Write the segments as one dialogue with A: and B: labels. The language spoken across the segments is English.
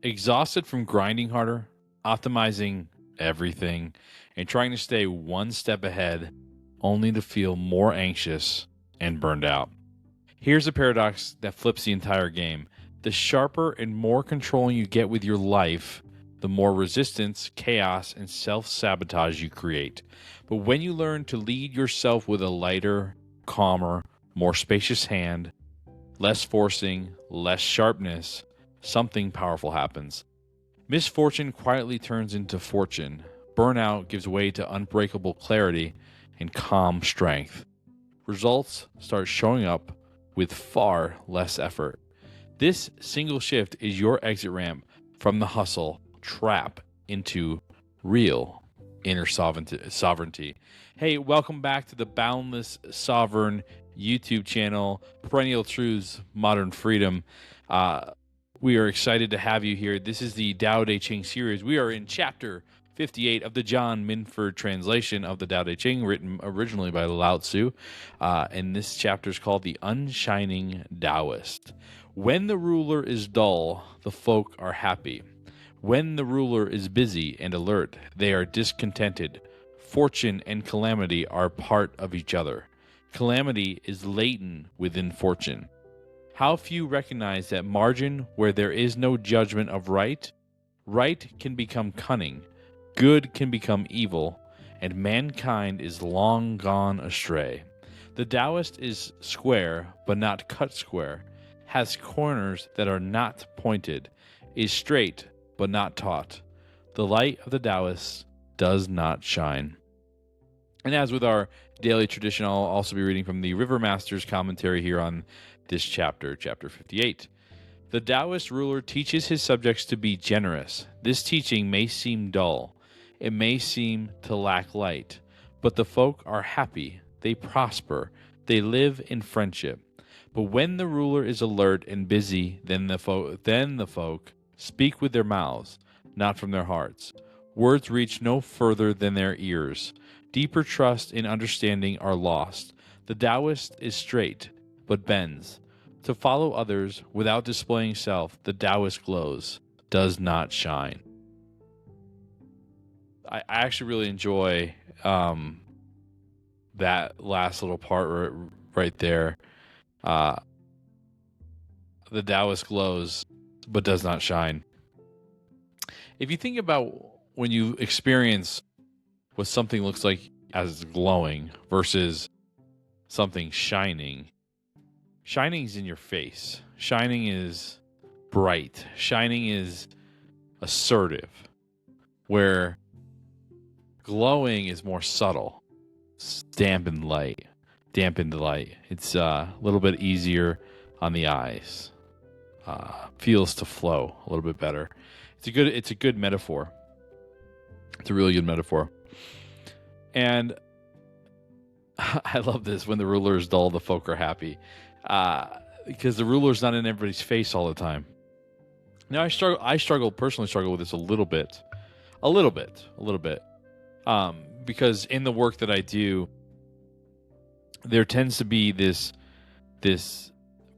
A: Exhausted from grinding harder, optimizing everything, and trying to stay one step ahead, only to feel more anxious and burned out. Here's a paradox that flips the entire game. The sharper and more controlling you get with your life, the more resistance, chaos, and self-sabotage you create. But when you learn to lead yourself with a lighter, calmer, more spacious hand, less forcing, less sharpness, something powerful happens. Misfortune quietly turns into fortune. Burnout gives way to unbreakable clarity and calm strength. Results start showing up with far less effort. This single shift is your exit ramp from the hustle trap into real inner sovereignty. Hey, welcome back to the Boundless Sovereign YouTube channel, Perennial Truths, Modern Freedom. We are excited to have you here. This is the Tao Te Ching series. We are in chapter 58 of the John Minford translation of the Tao Te Ching, written originally by Lao Tzu. And this chapter is called The Unshining Taoist. When the ruler is dull, the folk are happy. When the ruler is busy and alert, they are discontented. Fortune and calamity are part of each other. Calamity is latent within fortune. How few recognize that margin where there is no judgment of right? Right can become cunning, good can become evil, and mankind is long gone astray. The Taoist is square, but not cut square, has corners that are not pointed, is straight, but not taut. The light of the Taoist does not shine. And as with our daily tradition, I'll also be reading from the River Master's commentary here on this chapter, chapter 58. The Taoist ruler teaches his subjects to be generous. This teaching may seem dull. It may seem to lack light. But the folk are happy. They prosper. They live in friendship. But when the ruler is alert and busy, then the folk speak with their mouths, not from their hearts. Words reach no further than their ears. Deeper trust and understanding are lost. The Taoist is straight, but bends. To follow others without displaying self, the Taoist glows, does not shine. I actually really enjoy that last little part right there. The Taoist glows, but does not shine. If you think about when you experience what something looks like as glowing versus something shining, shining is in your face. Shining is bright. Shining is assertive, where glowing is more subtle, dampened light. It's a little bit easier on the eyes. Feels to flow a little bit better. It's a good metaphor. It's a really good metaphor. And I love this. When the ruler is dull, the folk are happy. Because the ruler's not in everybody's face all the time. Now, I personally struggle with this a little bit. Because in the work that I do, there tends to be this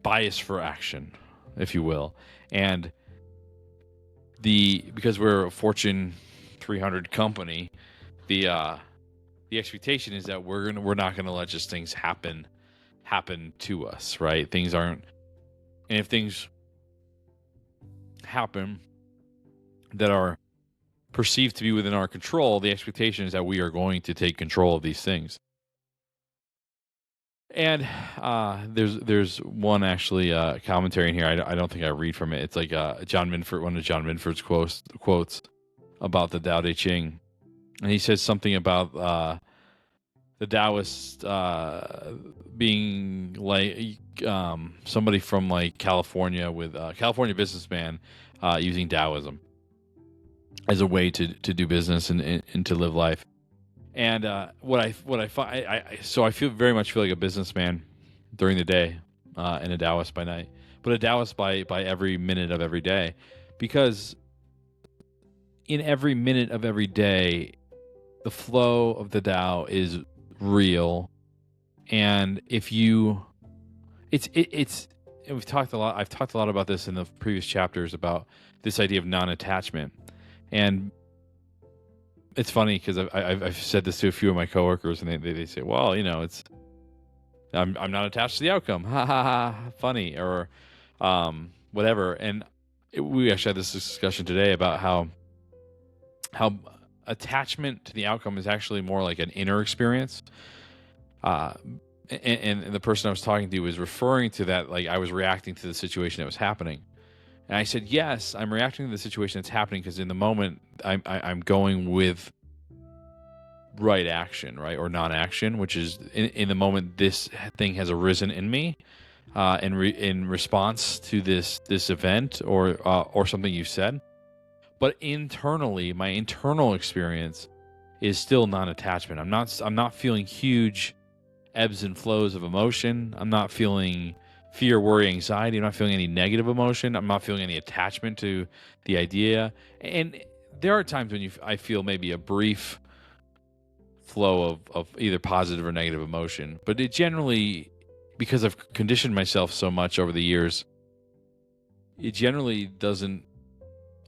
A: bias for action, if you will. And because we're a Fortune 300 company, the expectation is that we're not gonna let just things happen to us, right? And if things happen that are perceived to be within our control, the expectation is that we are going to take control of these things. And there's one actually commentary in here. I don't think I read from it. It's like John Minford, one of John Minford's quotes about the Tao Te Ching, and he says something about the Taoist being like somebody from like California with California businessman using Taoism as a way to do business and to live life. And what I find, so I very much feel like a businessman during the day and a Taoist by night, but a Taoist by every minute of every day, because in every minute of every day, the flow of the Tao is real. And if you, it's and we've talked a lot. I've talked a lot about this in the previous chapters about this idea of non-attachment, and it's funny because I've said this to a few of my coworkers, and they say, "Well, it's I'm not attached to the outcome." Ha ha ha! Funny or whatever. And we actually had this discussion today about how attachment to the outcome is actually more like an inner experience. And the person I was talking to was referring to that, like I was reacting to the situation that was happening. And I said, yes, I'm reacting to the situation that's happening because in the moment I'm going with right action, right, or non-action, which is in the moment this thing has arisen in me, in response to this event or something you said. But internally, my internal experience is still non-attachment. I'm not feeling huge ebbs and flows of emotion. I'm not feeling fear, worry, anxiety. I'm not feeling any negative emotion. I'm not feeling any attachment to the idea. And there are times when I feel maybe a brief flow of either positive or negative emotion. But it generally, because I've conditioned myself so much over the years, it generally doesn't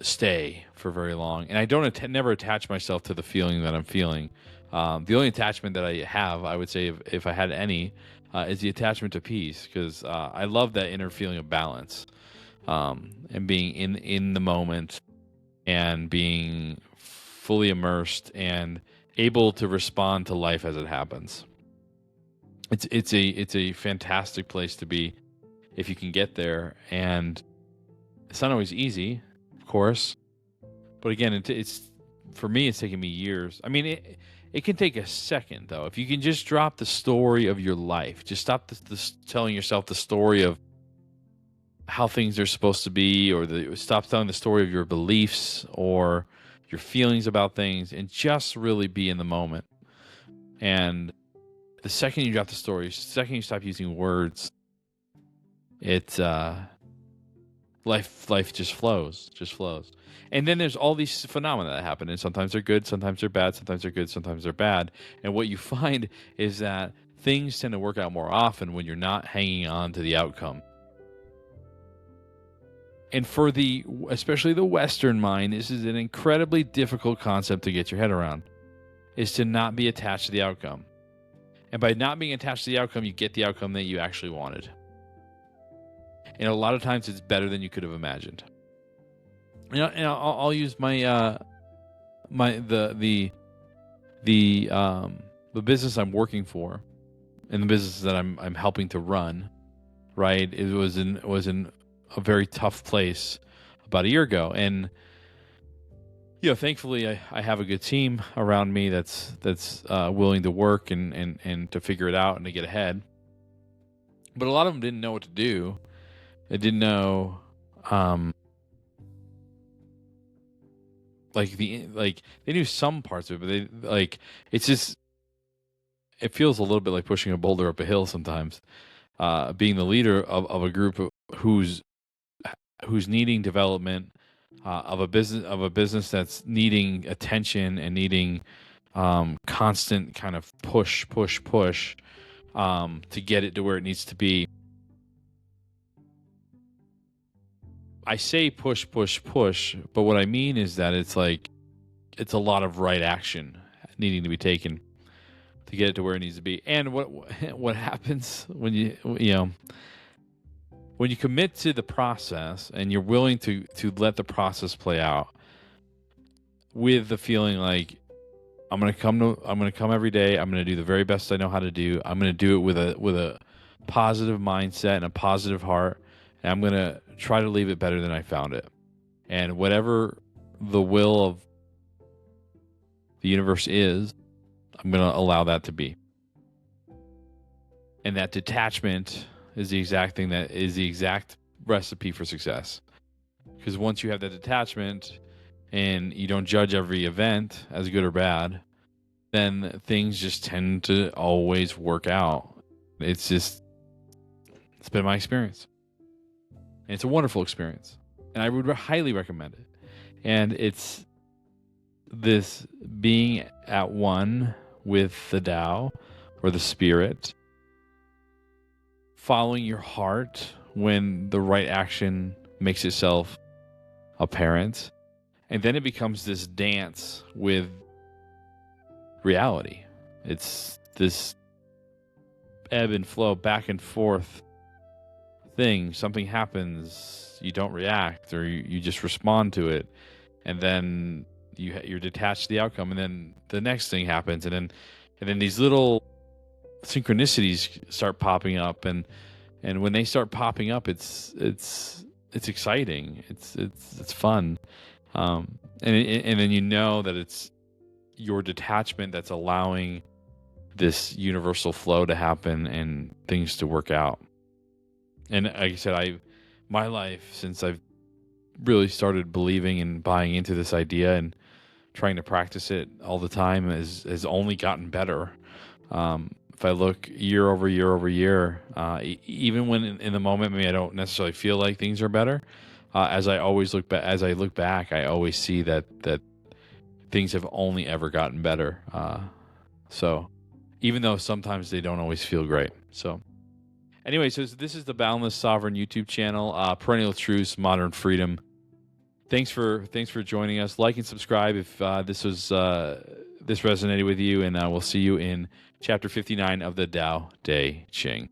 A: stay for very long. And I don't never attach myself to the feeling that I'm feeling. The only attachment that I have, I would say, if I had any, is the attachment to peace, because I love that inner feeling of balance, and being in the moment and being fully immersed and able to respond to life as it happens. It's a fantastic place to be if you can get there, and it's not always easy, of course, but again, it's for me, it's taken me years. I mean, it can take a second, though. If you can just drop the story of your life, just stop telling yourself the story of how things are supposed to be, or stop telling the story of your beliefs or your feelings about things, and just really be in the moment. And the second you drop the story, the second you stop using words, it's life just flows. And then there's all these phenomena that happen, and sometimes they're good, sometimes they're bad, sometimes they're good, sometimes they're bad. And what you find is that things tend to work out more often when you're not hanging on to the outcome. And for especially the Western mind, this is an incredibly difficult concept to get your head around, is to not be attached to the outcome. And by not being attached to the outcome, you get the outcome that you actually wanted. And a lot of times it's better than you could have imagined. And I'll use my the business I'm working for, and the business that I'm helping to run. Right, it was in a very tough place about a year ago, and thankfully I have a good team around me that's willing to work and to figure it out and to get ahead. But a lot of them didn't know what to do. They didn't know. They knew some parts of it, but it feels a little bit like pushing a boulder up a hill sometimes. Being the leader of a group who's needing development, of a business that's needing attention and needing constant kind of push to get it to where it needs to be. I say push, but what I mean is that it's a lot of right action needing to be taken to get it to where it needs to be. And what happens when when you commit to the process and you're willing to let the process play out, with the feeling like I'm gonna come every day. I'm gonna do the very best I know how to do. I'm gonna do it with a positive mindset and a positive heart. And I'm going to try to leave it better than I found it. And whatever the will of the universe is, I'm going to allow that to be. And that detachment is the exact thing that is the exact recipe for success. Because once you have that detachment and you don't judge every event as good or bad, then things just tend to always work out. It's been my experience. And it's a wonderful experience, and I would highly recommend it. And it's this being at one with the Tao or the spirit, following your heart when the right action makes itself apparent. And then it becomes this dance with reality. It's this ebb and flow, back and forth thing. Something happens, you don't react, or you just respond to it, and then you're detached to the outcome, and then the next thing happens, and then these little synchronicities start popping up, and when they start popping up, it's exciting, it's fun, and then you know that it's your detachment that's allowing this universal flow to happen and things to work out. And like I said, my life, since I've really started believing and buying into this idea and trying to practice it all the time, has only gotten better. If I look year over year over year, even when in the moment maybe I don't necessarily feel like things are better, as I look back, I always see that things have only ever gotten better. So even though sometimes they don't always feel great. So anyway, so this is the Boundless Sovereign YouTube channel, Perennial Truths, Modern Freedom. Thanks for joining us. Like and subscribe if this resonated with you, and we'll see you in chapter 59 of the Tao Te Ching.